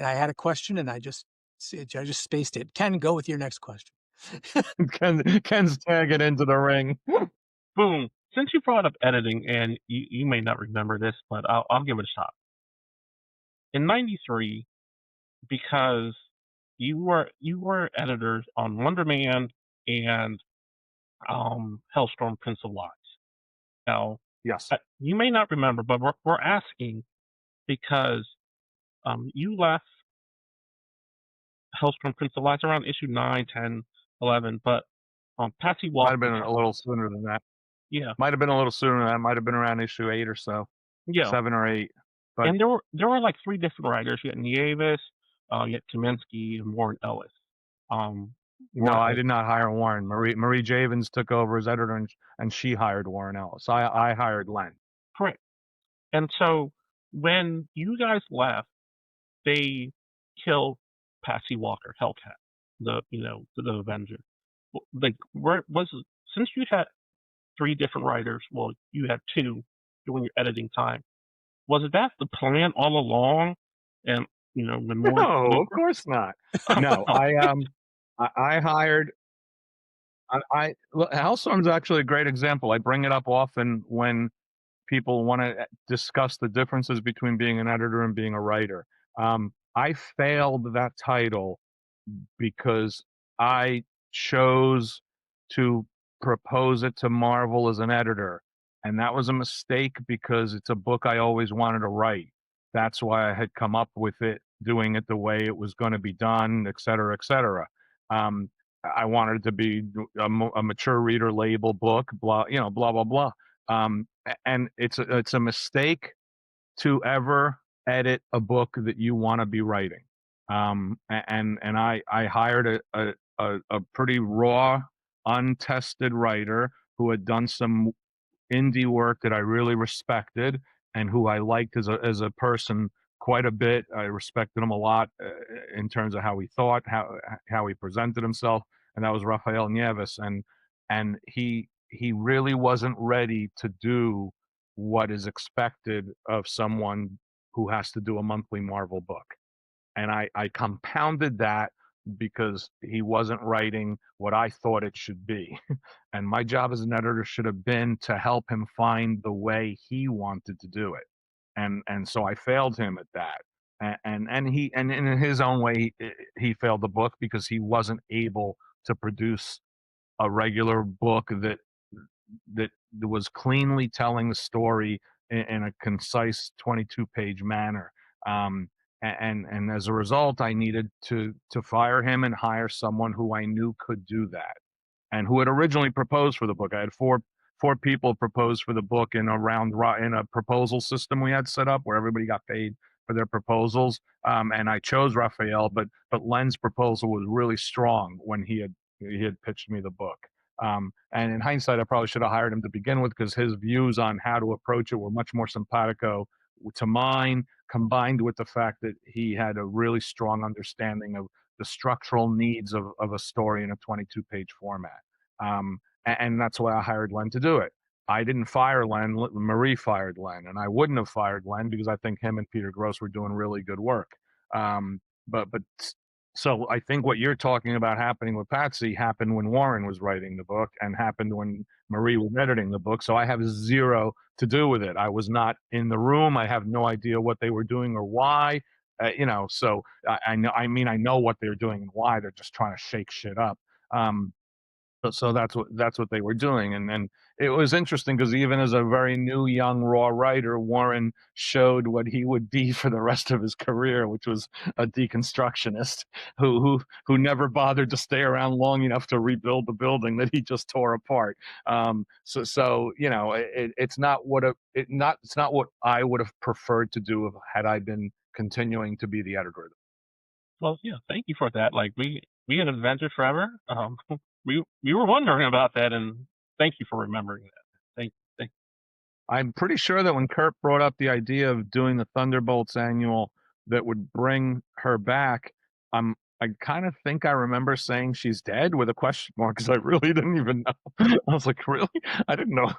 And I had a question, and I just spaced it. Ken, go with your next question. Ken's tagging into the ring. Boom. Since you brought up editing, and you may not remember this, but I'll give it a shot. In '93, because you were editors on Wonder Man and Hellstorm, Prince of Lies. Now, Yes. you may not remember, but we're asking because you left Hellstorm, Prince of Lies around issue 9, 10, 11, but Patsy Might have Walker. been a little sooner than that. Yeah, Might have been a little sooner than that. Might have been around issue 8 or so, yeah. 7 or 8. But And there were like three different writers. You had Nieves, you had Kaminsky, and Warren Ellis. no, Warren I Ellis, did not hire Warren. Marie Javins took over as editor, and she hired Warren Ellis. I hired Len. correct. And so when you guys left, they killed Patsy Walker, Hellcat, the Avenger. Like, where was it, since you had three different writers? Well, you had two during your editing time. Was that the plan all along? And when Warren took No, of over? course not. No, I hired. Look, Hellstorm's actually a great example. I bring it up often when people want to discuss the differences between being an editor and being a writer. I failed that title because I chose to propose it to Marvel as an editor. And that was a mistake because it's a book I always wanted to write. That's why I had come up with it, doing it the way it was going to be done, et cetera, et cetera. I wanted it to be a mature reader label book, blah, blah, blah, blah. And it's a mistake to ever edit a book that you want to be writing. And I hired a pretty raw, untested writer who had done some indie work that I really respected and who I liked as a person quite a bit. I respected him a lot in terms of how he thought, how he presented himself, and that was Rafael Nieves. And he really wasn't ready to do what is expected of someone who has to do a monthly Marvel book. And I compounded that because he wasn't writing what I thought it should be. And my job as an editor should have been to help him find the way he wanted to do it. And so I failed him at that. And in his own way he failed the book because he wasn't able to produce a regular book that was cleanly telling the story in a concise 22-page manner. And as a result, I needed to fire him and hire someone who I knew could do that, and who had originally proposed for the book. I had four people propose for the book in a proposal system we had set up where everybody got paid for their proposals. And I chose Raphael, but Len's proposal was really strong when he had pitched me the book. And in hindsight, I probably should have hired him to begin with because his views on how to approach it were much more simpatico to mine, combined with the fact that he had a really strong understanding of the structural needs of a story in a 22-page format. And that's why I hired Len to do it. I didn't fire Len. Marie fired Len, and I wouldn't have fired Len because I think him and Peter Gross were doing really good work. But so I think what you're talking about happening with Patsy happened when Warren was writing the book and happened when Marie was editing the book. So I have zero to do with it. I was not in the room. I have no idea what they were doing or why. So I know. I mean, I know what they're doing and why. They're just trying to shake shit up. So that's what they were doing, and it was interesting because even as a very new, young, raw writer, Warren showed what he would be for the rest of his career, which was a deconstructionist who never bothered to stay around long enough to rebuild the building that he just tore apart. So it's not what I would have preferred to do had I been continuing to be the editor. Well, yeah, thank you for that. Like, we had Adventure Forever. We were wondering about that, and thank you for remembering that. Thank. I'm pretty sure that when Kurt brought up the idea of doing the Thunderbolts annual that would bring her back, I kind of think I remember saying she's dead with a question mark because I really didn't even know. I was like, really? I didn't know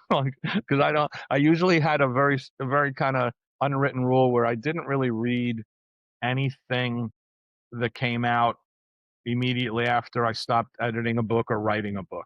because I usually had a very kind of unwritten rule where I didn't really read anything that came out immediately after I stopped editing a book or writing a book.